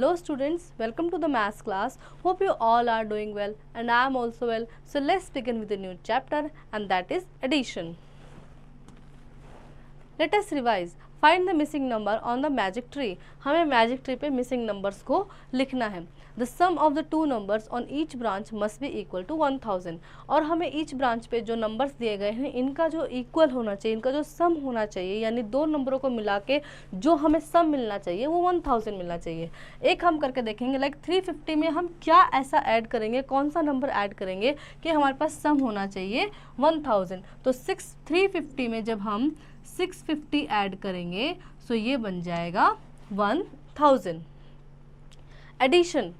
Hello students, welcome to the maths class. Hope you all are doing well and I am also well. So let's begin with a new chapter and that is addition. Let us revise. Find the missing number on the magic tree. हमें magic tree पे missing numbers को लिखना है. The sum of the two numbers on each branch must be equal to 1000. और हमें each branch पे जो numbers दिए गए हैं इनका जो equal होना चाहिए, इनका जो sum होना चाहिए, यानी दो नंबरों को मिला के जो हमें sum मिलना चाहिए वो 1000 मिलना चाहिए. एक हम करके देखेंगे, लाइक 350 में हम क्या ऐसा ऐड करेंगे, कौन सा नंबर ऐड करेंगे कि हमारे पास sum होना चाहिए 1000. तो 350 में जब हम 650 ऐड करेंगे सो ये बन जाएगा 1000. Addition.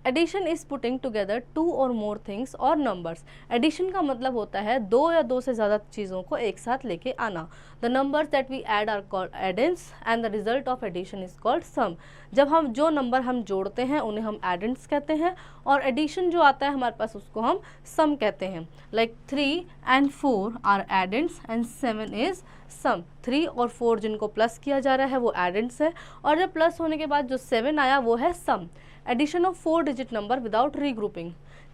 Addition is putting together two और मोर थिंग्स और नंबर्स. एडिशन का मतलब होता है दो या दो से ज़्यादा चीज़ों को एक साथ लेके आना. The numbers that we add are called addends and the result of addition is called sum. जब हम जो नंबर हम जोड़ते हैं उन्हें हम एडेंट्स कहते हैं और एडिशन जो आता है हमारे पास उसको हम सम कहते हैं. Like 3 and 4 are addends and 7 is sum. 3 और 4 जिनको प्लस किया जा रहा है वो एडेंट्स है और जब प्लस होने के बाद जो 7 आया वो है sum. Addition of 4 digit number without regrouping.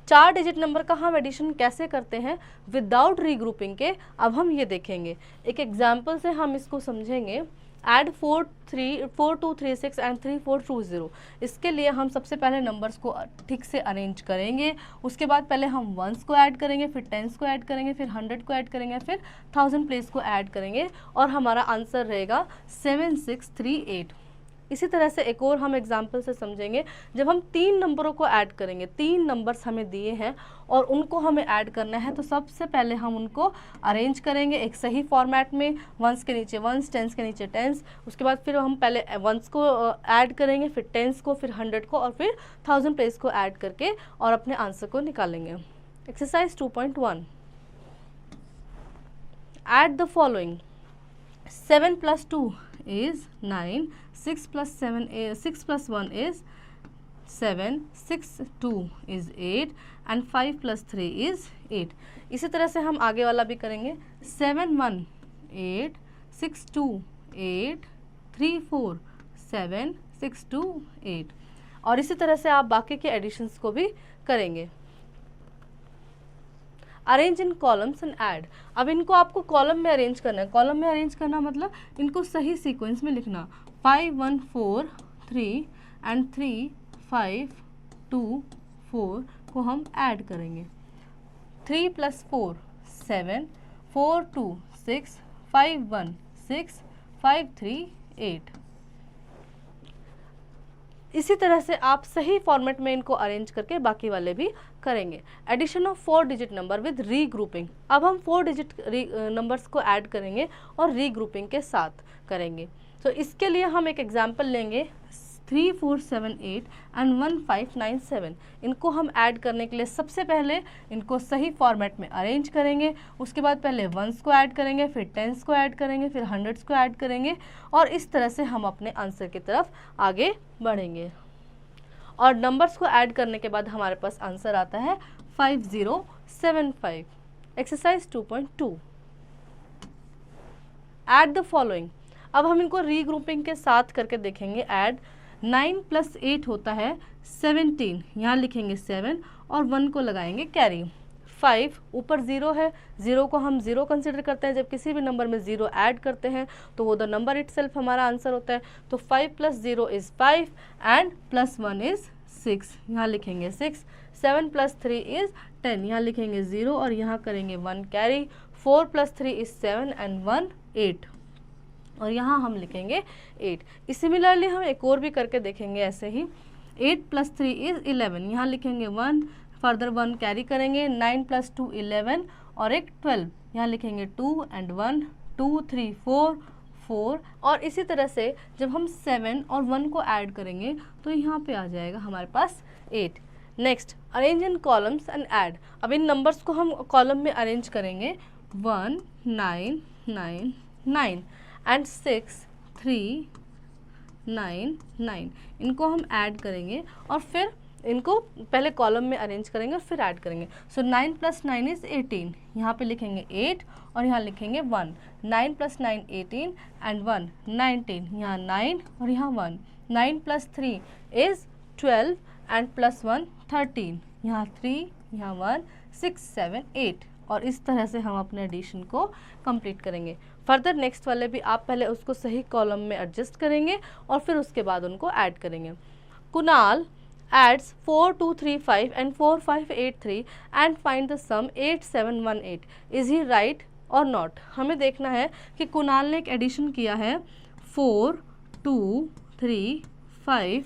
4 digit number का हम एडिशन कैसे करते हैं विदाउट रीग्रुपिंग के, अब हम ये देखेंगे. एक एग्जाम्पल से हम इसको समझेंगे. Add 4236 and 3420. इसके लिए हम सबसे पहले नंबर्स को ठीक से अरेंज करेंगे. उसके बाद पहले हम वंस को ऐड करेंगे, फिर टेंस को ऐड करेंगे, फिर 100 को ऐड करेंगे, फिर 1000 प्लेस को ऐड करेंगे और हमारा आंसर रहेगा 7638. इसी तरह से एक और हम एग्जाम्पल से समझेंगे. जब हम 3 नंबरों को ऐड करेंगे, 3 नंबर्स हमें दिए हैं और उनको हमें ऐड करना है तो सबसे पहले हम उनको अरेंज करेंगे एक सही फॉर्मेट में. वंस के नीचे वंस, टेंस के नीचे टेंस. उसके बाद फिर हम पहले वंस को ऐड करेंगे, फिर टेंस को, फिर 100 को और फिर 1000 प्लेस को ऐड करके और अपने आंसर को निकालेंगे. Exercise 2.1. Add the following. 7 plus 2 is 9, 6 plus 1 is 7, 6 2 is 8 and 5 plus 3 is 8. इसी तरह से हम आगे वाला भी करेंगे. 7 1 8, 6 2 8, 3 4 7, 6 2 8. और इसी तरह से आप बाकी के एडिशंस को भी करेंगे. Arrange in columns and add. अब इनको आपको कॉलम में अरेंज करना है. कॉलम में अरेंज करना मतलब इनको सही सीक्वेंस में लिखना. 5 1 4 3 एंड 3 5 2 4 को हम ऐड करेंगे. 3 plus 4 7, 4 2 6, 5 1 6, 5 3 8. इसी तरह से आप सही फॉर्मेट में इनको अरेंज करके बाकी वाले भी करेंगे. Addition of 4 digit number with regrouping. अब हम 4 डिजिट नंबर्स को ऐड करेंगे और रीग्रुपिंग के साथ करेंगे. तो इसके लिए हम एक एग्जांपल लेंगे. 3478 एंड 1597. इनको हम ऐड करने के लिए सबसे पहले इनको सही फॉर्मेट में अरेंज करेंगे. उसके बाद पहले वंस को ऐड करेंगे, फिर टेंस को ऐड करेंगे, फिर हंड्रेड्स को ऐड करेंगे और इस तरह से हम अपने आंसर की तरफ आगे बढ़ेंगे. और नंबर्स को ऐड करने के बाद हमारे पास आंसर आता है 5075. एक्सरसाइज 2.2. Add the following. अब हम इनको रीग्रुपिंग के साथ करके देखेंगे. ऐड 9 plus 8 होता है 17. यहाँ लिखेंगे 7 और 1 को लगाएंगे कैरी. 5 ऊपर 0 है, 0 को हम 0 कंसिडर करते हैं. जब किसी भी नंबर में 0 ऐड करते हैं तो वो द नंबर इटसेल्फ हमारा आंसर होता है. तो 5 plus 0 is 5 and plus 1 is 6. यहाँ लिखेंगे 6. 7 plus 3 is 10. यहाँ लिखेंगे 0 और यहाँ करेंगे 1 कैरी. 4 plus 3 is 7 एंड 1 8 और यहाँ हम लिखेंगे 8. सिमिलरली हम एक और भी करके देखेंगे ऐसे ही. 8 plus 3 is 11. यहाँ लिखेंगे 1, फर्दर 1 कैरी करेंगे. 9 plus 2 11 और एक 12. यहाँ लिखेंगे 2 एंड 1, 2 3 4 4. और इसी तरह से जब हम 7 और 1 को ऐड करेंगे तो यहाँ पे आ जाएगा हमारे पास 8. Next, arrange in columns and add. अब इन नंबर्स को हम कॉलम में अरेंज करेंगे. 1 9 9 9 एंड 6 3 9 9. इनको हम ऐड करेंगे और फिर इनको पहले कॉलम में अरेंज करेंगे और फिर ऐड करेंगे. सो 9 plus 9 is 18. यहाँ पे लिखेंगे 8 और यहाँ लिखेंगे 1. 9 plus 9 18 एंड 1 19. यहाँ 9 और यहाँ 1. 9 + 3 इज़ 12 एंड +1 13, यहाँ 3, यहाँ 1, 6, 7, 8 और इस तरह से हम अपने एडिशन को कंप्लीट करेंगे। फर्दर नेक्स्ट वाले भी आप पहले उसको सही कॉलम में एडजस्ट करेंगे और फिर उसके बाद उनको ऐड करेंगे। Kunal adds 4235 and 4583 and find the sum 8718. Is he right or not? हमें देखना है कि कुणाल ने एक एडिशन किया है 4 2 3 5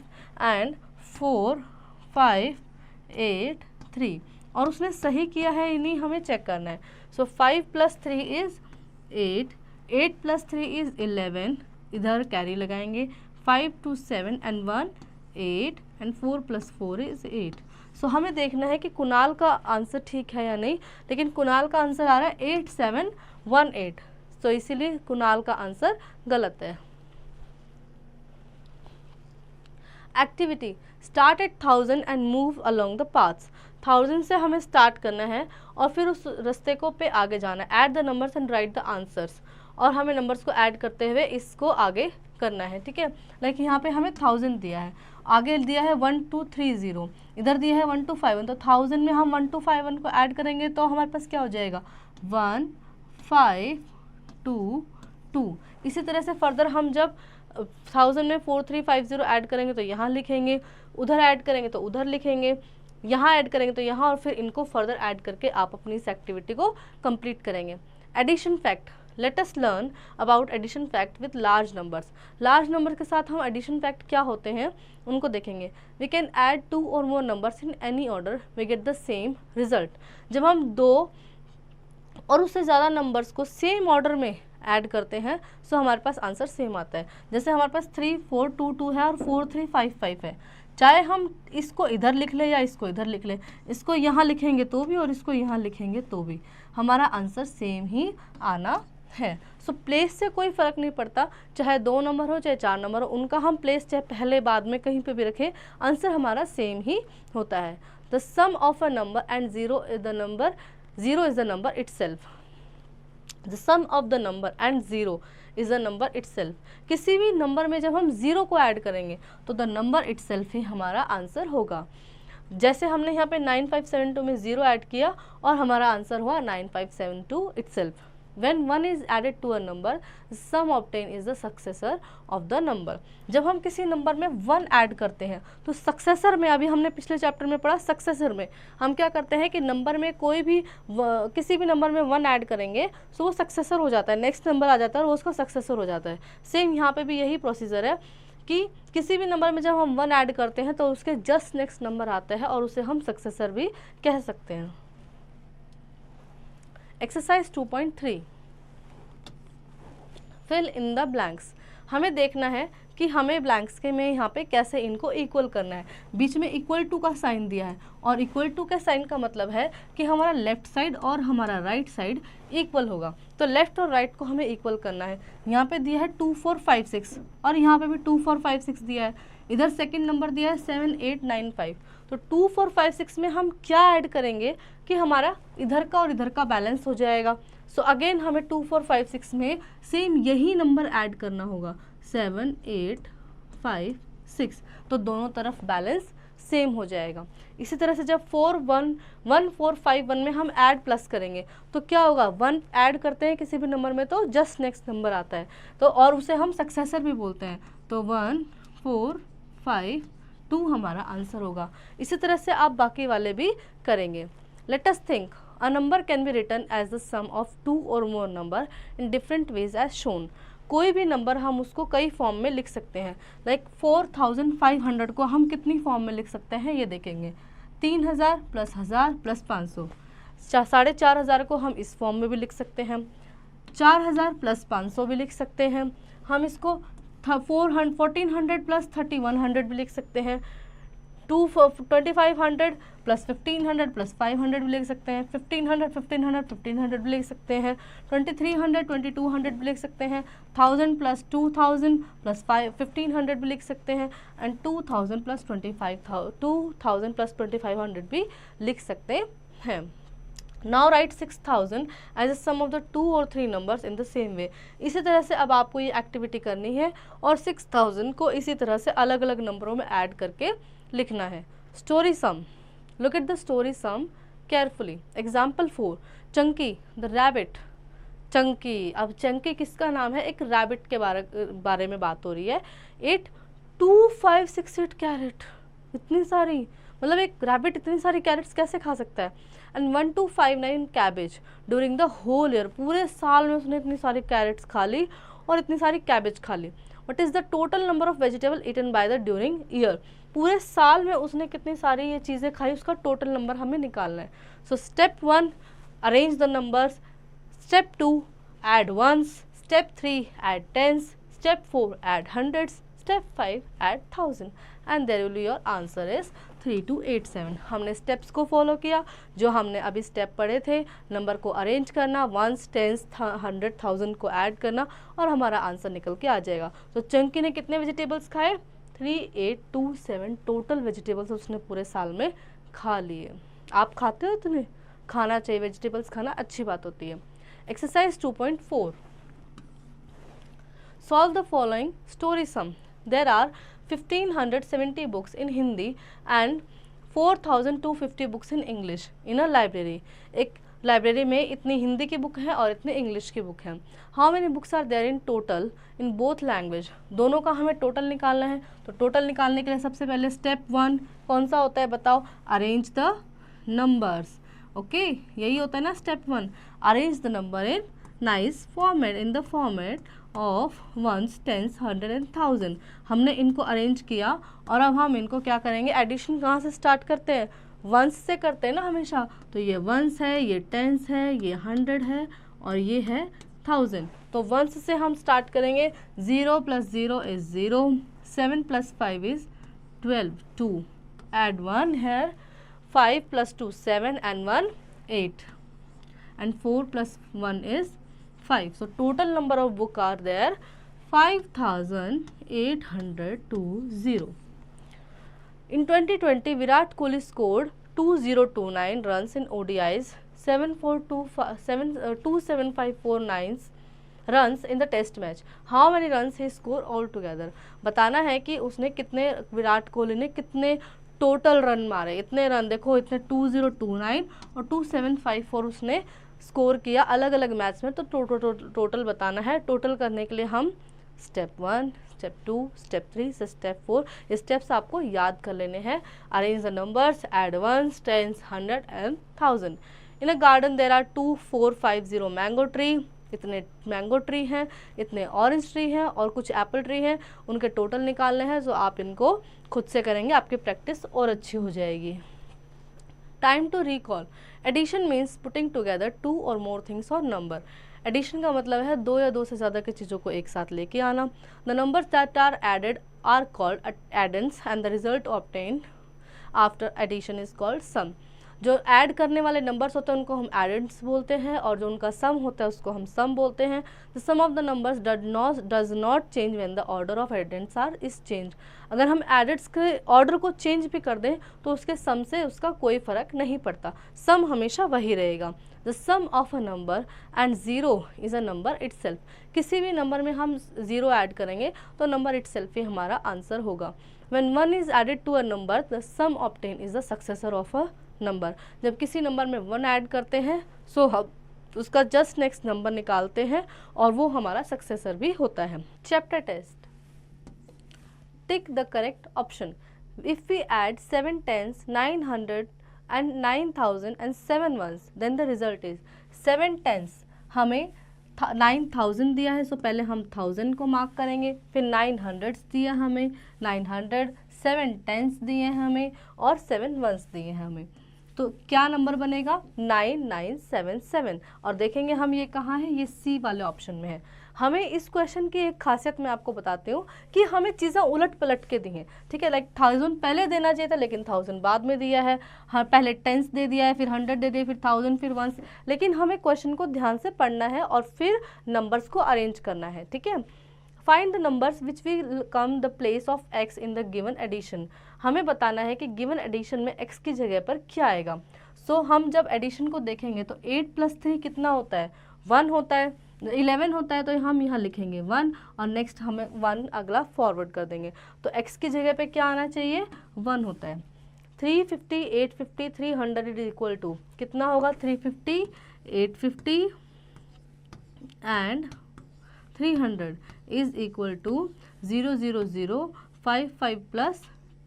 and 4 5 8 3 और उसने सही किया है या नहीं हमें चेक करना है। सो 5 + 3 इज़ 8, 8 + 3 इज़ 11, इधर कैरी लगाएंगे, 5 2 7 and 1 8 एंड 4 + 4 इज़ 8। सो हमें देखना है कि कुणाल का आंसर ठीक है या नहीं, लेकिन कुणाल का आंसर आ रहा है 8718, तो इसीलिए कुणाल का आंसर गलत है। Activity start at 1000 and move along the paths. 1000 से हमें स्टार्ट करना है और फिर उस रास्ते को पे आगे जाना है। Add the numbers and right the answers, और हमें नंबर्स को ऐड करते हुए इसको आगे करना है, ठीक है। लाइक यहाँ पे हमें 1000 दिया है, आगे दिया है 1230, इधर दिया है 1251, तो 1000 में हम 1251 को ऐड करेंगे तो हमारे पास क्या हो जाएगा 1522। इसी तरह से फर्दर हम जब 1000 में 4350 ऐड करेंगे तो यहाँ लिखेंगे, उधर ऐड करेंगे तो उधर लिखेंगे, यहाँ ऐड करेंगे तो यहाँ, और फिर इनको फर्दर ऐड करके आप अपनी इस एक्टिविटी को कंप्लीट करेंगे। Addition fact, let us learn about addition fact with large numbers. Large number के साथ हम एडिशन फैक्ट क्या होते हैं उनको देखेंगे। We can add 2 or more numbers in any order, we get the same result. जब हम 2 और उससे ज़्यादा नंबर्स को सेम ऑर्डर में ऐड करते हैं सो हमारे पास आंसर सेम आता है। जैसे हमारे पास 3422 है और 4355 है, चाहे हम इसको इधर लिख लें या इसको इधर लिख लें, इसको यहाँ लिखेंगे तो भी और इसको यहाँ लिखेंगे तो भी हमारा आंसर सेम ही आना है। सो प्लेस से कोई फ़र्क नहीं पड़ता, चाहे 2 नंबर हो चाहे 4 नंबर हो, उनका हम प्लेस चाहे पहले बाद में कहीं पे भी रखें, आंसर हमारा सेम ही होता है। The sum of a number and zero is the number itself. The sum of the number and zero is the number itself. किसी भी नंबर में जब हम ज़ीरो को ऐड करेंगे तो द नंबर इटसेल्फ ही हमारा आंसर होगा। जैसे हमने यहाँ पे 9572 में 0 ऐड किया और हमारा आंसर हुआ 9572 itself. When 1 is added to a number, sum obtained is the successor of the number. जब हम किसी नंबर में 1 ऐड करते हैं तो सक्सेसर में, अभी हमने पिछले चैप्टर में पढ़ा, सक्सेसर में हम क्या करते हैं कि नंबर में कोई भी किसी भी नंबर में 1 ऐड करेंगे तो वो सक्सेसर हो जाता है, नेक्स्ट नंबर आ जाता है और वो उसका सक्सेसर हो जाता है। सेम यहाँ पे भी यही प्रोसीजर है कि किसी भी नंबर में जब हम 1 ऐड करते हैं तो उसके जस्ट नेक्स्ट नंबर आता है और उसे हम सक्सेसर भी कह सकते हैं। Exercise 2.3 fill in the blanks. हमें देखना है कि हमें ब्लैंक्स के में यहाँ पे कैसे इनको इक्वल करना है। बीच में इक्वल टू का साइन दिया है और इक्वल टू के साइन का मतलब है कि हमारा लेफ्ट साइड और हमारा राइट साइड इक्वल होगा, तो लेफ्ट और राइट को हमें इक्वल करना है। यहाँ पे दिया है 2 4 5 6 और यहाँ पे भी 2 4 5 6 दिया है, इधर सेकंड नंबर दिया है 7 8 9 5। तो 2 4 5 6 में हम क्या ऐड करेंगे कि हमारा इधर का और इधर का बैलेंस हो जाएगा। सो अगेन हमें 2 4 5 6 में सेम यही नंबर ऐड करना होगा, 7 8 5 6, तो दोनों तरफ बैलेंस सेम हो जाएगा। इसी तरह से जब 4 1 1 4 5 1 में हम ऐड प्लस करेंगे तो क्या होगा, 1 ऐड करते हैं किसी भी नंबर में तो जस्ट नेक्स्ट नंबर आता है, तो और उसे हम सक्सेसर भी बोलते हैं, तो 1 4 5 2 हमारा आंसर होगा। इसी तरह से आप बाकी वाले भी करेंगे। Let us think a number can be written as the sum of 2 or more number in different ways as shown. कोई भी नंबर हम उसको कई फॉर्म में लिख सकते हैं। लाइक 4500 को हम कितनी फॉर्म में लिख सकते हैं ये देखेंगे, 3000 + 1000 + 500। 4500 को हम इस फॉर्म में भी लिख सकते हैं, 4000 + 500 भी लिख सकते हैं, हम इसको 1400 + 3100 भी लिख सकते हैं, 2500 + 1500 + 500 भी लिख सकते हैं, 1500 1500 भी लिख सकते हैं, 2300 2200 भी लिख सकते हैं, 1000 + 2000 + 1500 भी लिख सकते हैं, एंड 2000 + 2500 भी लिख सकते हैं। Now write 6000 as a sum of the 2 और 3 numbers in the same way. इसी तरह से अब आपको ये एक्टिविटी करनी है और 6000 को इसी तरह से अलग अलग नंबरों में ऐड करके लिखना है। Story sum, look at the story sum carefully. Example 4, Chunky the rabbit. Chunky, अब चंकी किसका नाम है? एक रैबिट के बारे में बात हो रही है। 8 2 5 6 8 कैरेट, इतनी सारी, मतलब एक रैबिट इतनी सारी कैरेट्स कैसे खा सकता है? And 1 2 5 9 cabbage during the whole year, पूरे साल में उसने इतनी सारी कैरेट्स खा ली और इतनी सारी कैबेज खा ली। What is the total number of vegetable eaten by the during year? पूरे साल में उसने कितनी सारी ये चीज़ें खाई, उसका टोटल नंबर हमें निकालना है। So step 1 arrange the numbers, step 2 add ones, step 3 add tens, step 4 add hundreds, step 5 add thousand, and there will be your answer is 3287। हमने स्टेप्स को फॉलो किया, जो हमने अभी स्टेप पढ़े थे, नंबर को अरेंज करना, वंस, टेंस, 100, 1000 को ऐड करना और हमारा आंसर निकल के आ जाएगा। तो चंकी ने कितने वेजिटेबल्स खाए? 3827 टोटल वेजिटेबल्स उसने पूरे साल में खा लिए। आप खाते हो? इतने खाना चाहिए, वेजिटेबल्स खाना अच्छी बात होती है। Exercise 2.4, solve the following story sum. There are 1570 books in Hindi and 4250 books in English in a library. एक लाइब्रेरी में इतनी हिंदी की बुक है और इतने इंग्लिश की बुक है। How many books are there in total in both language? दोनों का हमें टोटल निकालना है। तो टोटल निकालने के लिए सबसे पहले स्टेप 1 कौन सा होता है बताओ? Arrange the numbers. ओके, यही होता है ना step 1, arrange the number in nice format, in the format of ones, tens, 100 and 1000। हमने इनको अरेंज किया और अब हम इनको क्या करेंगे? एडिशन कहाँ से स्टार्ट करते हैं? वंस से करते हैं ना हमेशा। तो ये वंस है, ये टेंस है, ये 100 है और ये है 1000। तो वंस से हम स्टार्ट करेंगे। 0 + 0 is 0, 7 + 5 is 12, 2 add 1 here, 5 + 2 7 and 1 8 and 4 + 1 is 5. So total number of book are there 5820. In 2020 Virat Kohli scored 2029 runs in ODIs, 27549 runs in the test match. How many runs he scored altogether? बताना है कि उसने कितने, विराट कोहली ने कितने total run मारे। इतने run देखो, इतने 2029 और 2754 उसने स्कोर किया अलग अलग मैच में। तो टोटल बताना है। टोटल करने के लिए हम स्टेप 1, स्टेप 2, स्टेप 3 से स्टेप 4 ये स्टेप्स आपको याद कर लेने हैं। Arrange the numbers, add ones, tens, 100 and 1000। In a garden there are 2450 mango tree. इतने मैंगो ट्री हैं, इतने ऑरेंज ट्री हैं और कुछ एप्पल ट्री हैं। उनके टोटल निकालने हैं। जो आप इनको खुद से करेंगे आपकी प्रैक्टिस और अच्छी हो जाएगी। Time to recall. Addition means putting together 2 और मोर थिंग्स और नंबर। एडिशन का मतलब है 2 या 2 से ज़्यादा की चीज़ों को एक साथ लेके आना। The numbers that are added are called addends and the result obtained after addition is called sum. जो ऐड करने वाले नंबर्स होते हैं उनको हम एडेंट्स बोलते हैं और जो उनका सम होता है उसको हम सम बोलते हैं। The sum of the numbers does not change when the order of addends are is change. अगर हम एडेंट्स के ऑर्डर को चेंज भी कर दें तो उसके सम से उसका कोई फ़र्क नहीं पड़ता, सम हमेशा वही रहेगा। The sum of a number and zero is a number itself. किसी भी नंबर में हम ज़ीरो ऐड करेंगे तो नंबर इटसेल्फ ही हमारा आंसर होगा। When 1 is added to a number, the sum obtained is the successor of a number. जब किसी नंबर में 1 ऐड करते हैं सो हम उसका जस्ट नेक्स्ट नंबर निकालते हैं और वो हमारा सक्सेसर भी होता है। Chapter test. Tick the correct option. If we add 7 tens, 900 and 9000 and 7 ones, then the result is 7 tens हमें 9000 दिया है, सो पहले हम 1000 को मार्क करेंगे। फिर 900 दिया हमें 900, 7 tens दिए हमें और 7 ones दिए हैं हमें। तो क्या नंबर बनेगा? 9977। और देखेंगे हम ये कहाँ है, ये सी वाले ऑप्शन में है। हमें इस क्वेश्चन की एक खासियत मैं आपको बताती हूँ कि हमें चीज़ें उलट पलट के दी हैं। ठीक है, लाइक 1000 पहले देना चाहिए था लेकिन 1000 बाद में दिया है। हाँ, पहले टेंस दे दिया है, फिर 100 दे दिया, फिर 1000, फिर वंस। लेकिन हमें क्वेश्चन को ध्यान से पढ़ना है और फिर नंबर्स को अरेंज करना है। ठीक है, find the numbers which will come the place of x in the given addition. हमें बताना है कि गिवन एडिशन में x की जगह पर क्या आएगा। सो हम जब एडिशन को देखेंगे तो 8 + 3 कितना होता है, 1 होता है, 11 होता है, तो हम यहाँ लिखेंगे 1 और नेक्स्ट हमें 1 अगला फॉरवर्ड कर देंगे। तो x की जगह पे क्या आना चाहिए, 1 होता है। 350, 850, 300 इज इक्वल टू कितना होगा, 350, 850 and 300 is equal to 0 0 0 5 5 plus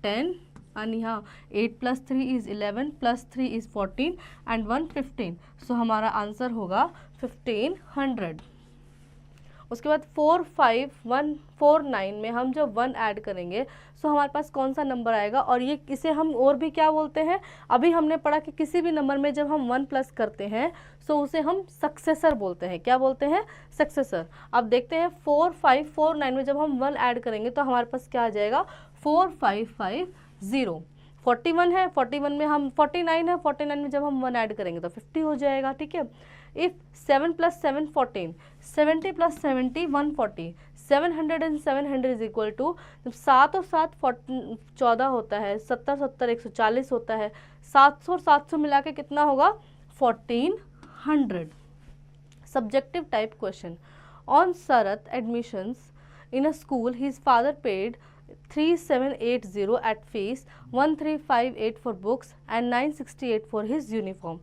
10 and यहाँ 8 + 3 इज 11 + 3 इज 14 एंड 1 15। सो हमारा आंसर होगा 1500। उसके बाद 4 5 1 4 9 में हम जब 1 ऐड करेंगे सो हमारे पास कौन सा नंबर आएगा, और ये इसे हम और भी क्या बोलते हैं, अभी हमने पढ़ा कि किसी भी नंबर में जब हम 1 प्लस करते हैं सो उसे हम सक्सेसर बोलते हैं। क्या बोलते हैं, सक्सेसर। अब देखते हैं 4 5 4 9 में जब हम 1 ऐड करेंगे तो हमारे पास क्या आ जाएगा, 4 5 5 0। 41 है, 41 में हम 49 है, 49 में जब हम 1 ऐड करेंगे तो 50 हो जाएगा। ठीक है। If 7 + 7 14, 70 + 70 140, 700 and 700 is equal to, जब 7 और 7 14 होता है, 70 70 140 होता है, 700 और 700 मिला के कितना होगा, 1400। Subjective type question. On Sharat admissions in a school his father paid 3780 at fees, 1358 for books and 968 for his uniform।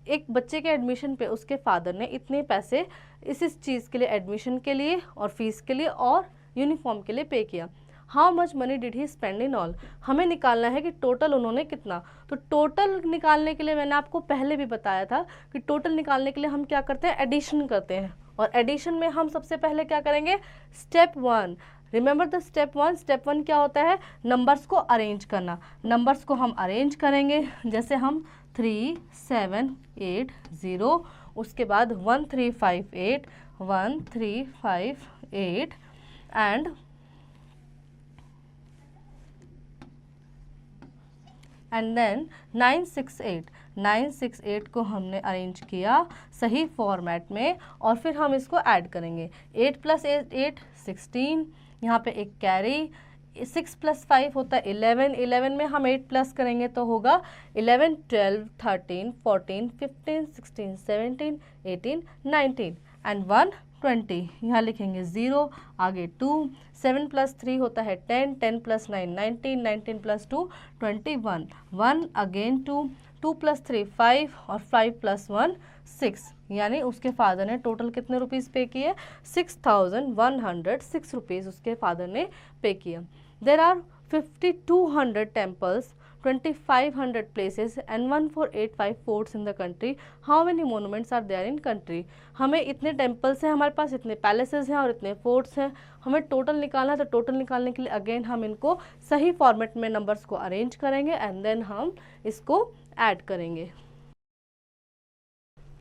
एक बच्चे के एडमिशन पे उसके फादर ने इतने पैसे इस चीज़ के लिए, एडमिशन के लिए और फीस के लिए और यूनिफॉर्म के लिए पे किया। How much money did he spend in all. हमें निकालना है कि टोटल उन्होंने कितना। तो टोटल निकालने के लिए मैंने आपको पहले भी बताया था कि टोटल निकालने के लिए हम क्या करते हैं, एडिशन करते हैं। और एडिशन में हम सबसे पहले क्या करेंगे, step 1। Remember the step 1। Step 1 क्या होता है, नंबर्स को अरेंज करना। नंबर्स को हम अरेंज करेंगे, जैसे हम 3 7 8 0, उसके बाद 1358 1358 एंड देन 968 को हमने अरेंज किया सही फॉर्मेट में, और फिर हम इसको ऐड करेंगे। 8 + 8 16, यहाँ पे एक कैरी, 6 + 5 होता है 11, 11 में हम 8 प्लस करेंगे तो होगा 11 12 13 14 15 16 17 18 19 एंड 1 20। यहाँ लिखेंगे 0, आगे 2, 7 + 3 होता है 10, 10 + 9 19, 19 + 2 21, 1 अगेन 2, 2 + 3 5 और 5 + 1 6। यानी उसके फादर ने टोटल कितने रुपीज़ पे किए, 6106 रुपीज़ उसके फादर ने पे किया। There are 5200 temples, 2500 places and 1485 forts in the country. How many monuments are there in country? हमें इतने टेम्पल्स हैं, हमारे पास इतने पैलेसेस हैं और इतने फोर्ट्स हैं। हमें टोटल निकालना है, तो टोटल निकालने के लिए अगेन हम इनको सही फॉर्मेट में नंबर्स को अरेंज करेंगे एंड देन हम इसको ऐड करेंगे।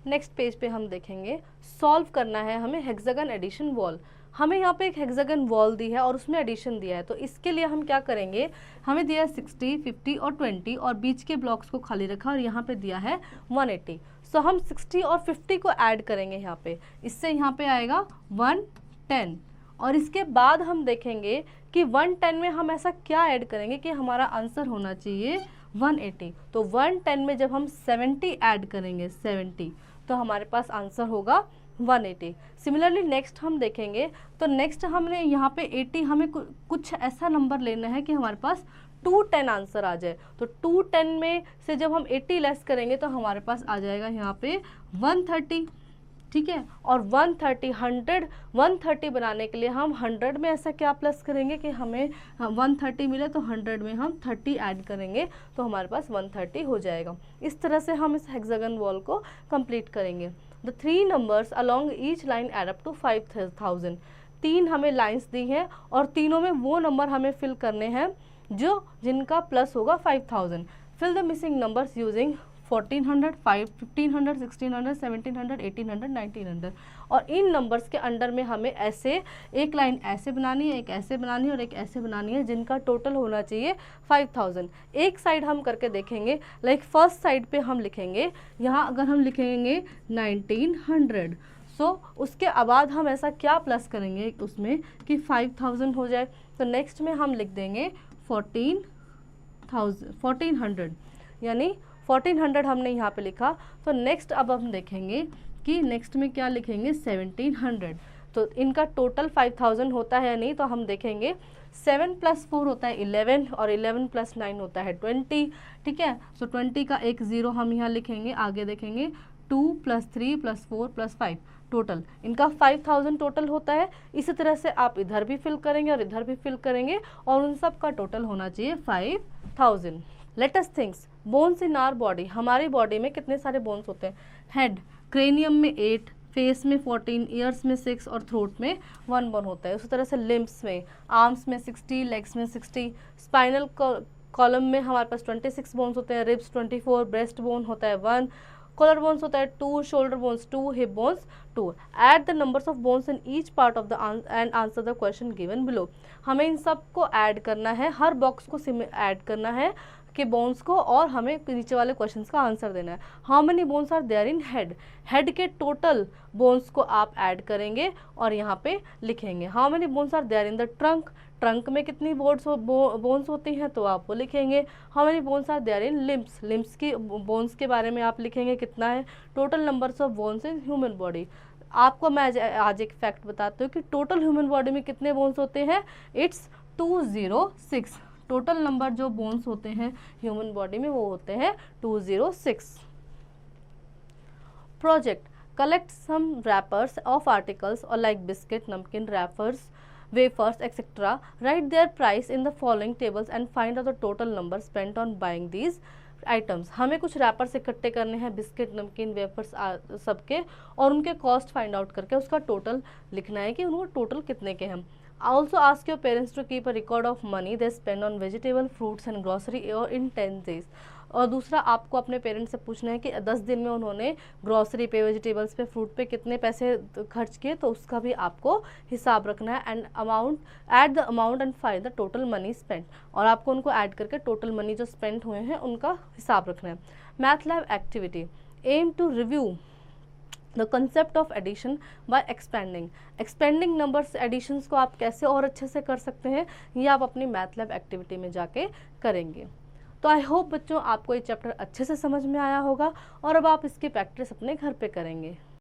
नेक्स्ट पेज पे हम देखेंगे, सॉल्व करना है हमें हेक्सागन एडिशन वॉल। हमें यहाँ पे एक हेक्सागन वॉल दी है और उसमें एडिशन दिया है, तो इसके लिए हम क्या करेंगे, हमें दिया है 60 50 और 20 और बीच के ब्लॉक्स को खाली रखा और यहाँ पे दिया है 180। सो हम 60 और 50 को ऐड करेंगे यहाँ पे, इससे यहाँ पे आएगा 110। और इसके बाद हम देखेंगे कि 110 में हम ऐसा क्या ऐड करेंगे कि हमारा आंसर होना चाहिए 180। तो 110 में जब हम 70 ऐड करेंगे 70, तो हमारे पास आंसर होगा 180। सिमिलरली नेक्स्ट हम देखेंगे, तो नेक्स्ट हमने यहाँ पे 80, हमें कुछ ऐसा नंबर लेना है कि हमारे पास 210 आंसर आ जाए। तो 210 में से जब हम 80 लेस करेंगे तो हमारे पास आ जाएगा यहाँ पे 130। ठीक है। और 130 बनाने के लिए हम 100 में ऐसा क्या प्लस करेंगे कि हमें 130 मिले, तो 100 में हम 30 ऐड करेंगे तो हमारे पास 130 हो जाएगा। इस तरह से हम इस हेक्सागन वॉल को कंप्लीट करेंगे। The 3 numbers along each line add up to 5000। 3 हमें लाइन्स दी हैं और तीनों में वो नंबर हमें फिल करने हैं जिनका प्लस होगा 5000। Fill the missing numbers using 1400, 1500, 1600, 1700, 1800, 1900। और इन नंबर्स के अंडर में हमें ऐसे एक लाइन ऐसे बनानी है, एक ऐसे बनानी है और एक ऐसे बनानी है, जिनका टोटल होना चाहिए 5000। एक साइड हम करके देखेंगे, लाइक फर्स्ट साइड पे हम लिखेंगे, यहाँ अगर हम लिखेंगे 1900, उसके बाद हम ऐसा क्या प्लस करेंगे उसमें कि 5000 हो जाए। तो नेक्स्ट में हम लिख देंगे 1400, यानी 1400 हमने यहाँ पे लिखा। तो नेक्स्ट अब हम देखेंगे कि नेक्स्ट में क्या लिखेंगे 1700। तो इनका टोटल 5000 होता है या नहीं, तो हम देखेंगे 7 + 4 होता है 11 और 11 + 9 होता है 20। ठीक है, सो 20 का एक ज़ीरो हम यहाँ लिखेंगे। आगे देखेंगे 2 + 3 + 4 + 5, टोटल इनका 5000 टोटल होता है। इसी तरह से आप इधर भी फिल करेंगे और इधर भी फिल करेंगे और उन सब का टोटल होना चाहिए 5000। Let us thinks bones in our body, हमारी बॉडी में कितने सारे बोन्स होते हैं। हेड, क्रेनियम में 8, फेस में 14, ईयर्स में 6 और थ्रोट में 1 बोन होता है। उसी तरह से लिम्स में, आर्म्स में 60, लेग्स में 60, स्पाइनल कॉलम में हमारे पास 26 बोन्स होते हैं, रिब्स 24, ब्रेस्ट बोन होता है 1, कॉलर बोन्स होता है 2, shoulder bones 2, hip bones 2। Add the numbers of bones in each part of the end answer the question given below. हमें इन सब को ऐड करना है, हर बॉक्स को ऐड करना है के बोन्स को, और हमें नीचे वाले क्वेश्चंस का आंसर देना है। How many bones are there in head, head के टोटल बोन्स को आप ऐड करेंगे और यहाँ पे लिखेंगे। How many bones are there in the trunk, trunk में कितनी बोन्स होती हैं तो आप वो लिखेंगे। How many bones are there in limbs, limbs की बोन्स के बारे में आप लिखेंगे कितना है। Total numbers of bones in human body, आपको मैं आज एक फैक्ट बताती हूँ कि टोटल ह्यूमन बॉडी में कितने बोन्स होते हैं, इट्स 206। टोटल नंबर जो बोन्स होते हैं ह्यूमन बॉडी में वो होते हैं 206। Project, collect some wrappers of articles और like biscuit, namkeen, wrappers, wafers etcetera, write their price in the following tables and find out the total number spent on buying these items. हमें कुछ rappers इकट्ठे करने हैं, बिस्किट, नमकीन, wafers सबके, और उनके कॉस्ट फाइंड आउट करके उसका टोटल लिखना है कि उनको टोटल कितने के हैं। Also ask your parents to keep a record of money they spend on vegetable, fruits and grocery in 10 days। और दूसरा, आपको अपने पेरेंट्स से पूछना है कि 10 दिन में उन्होंने ग्रॉसरी पे, वेजिटेबल्स पे, फ्रूट पे कितने पैसे खर्च किए, तो उसका भी आपको हिसाब रखना है। And amount, add the amount and find the total money spend, और आपको उनको ऐड करके टोटल मनी जो स्पेंड हुए हैं उनका हिसाब रखना है। Math lab activity, aim to review the concept of addition by expanding. Expanding numbers additions को आप कैसे और अच्छे से कर सकते हैं, ये आप अपनी मैथ लैब एक्टिविटी में जाके करेंगे। तो आई होप बच्चों आपको ये चैप्टर अच्छे से समझ में आया होगा और अब आप इसकी प्रैक्टिस अपने घर पे करेंगे।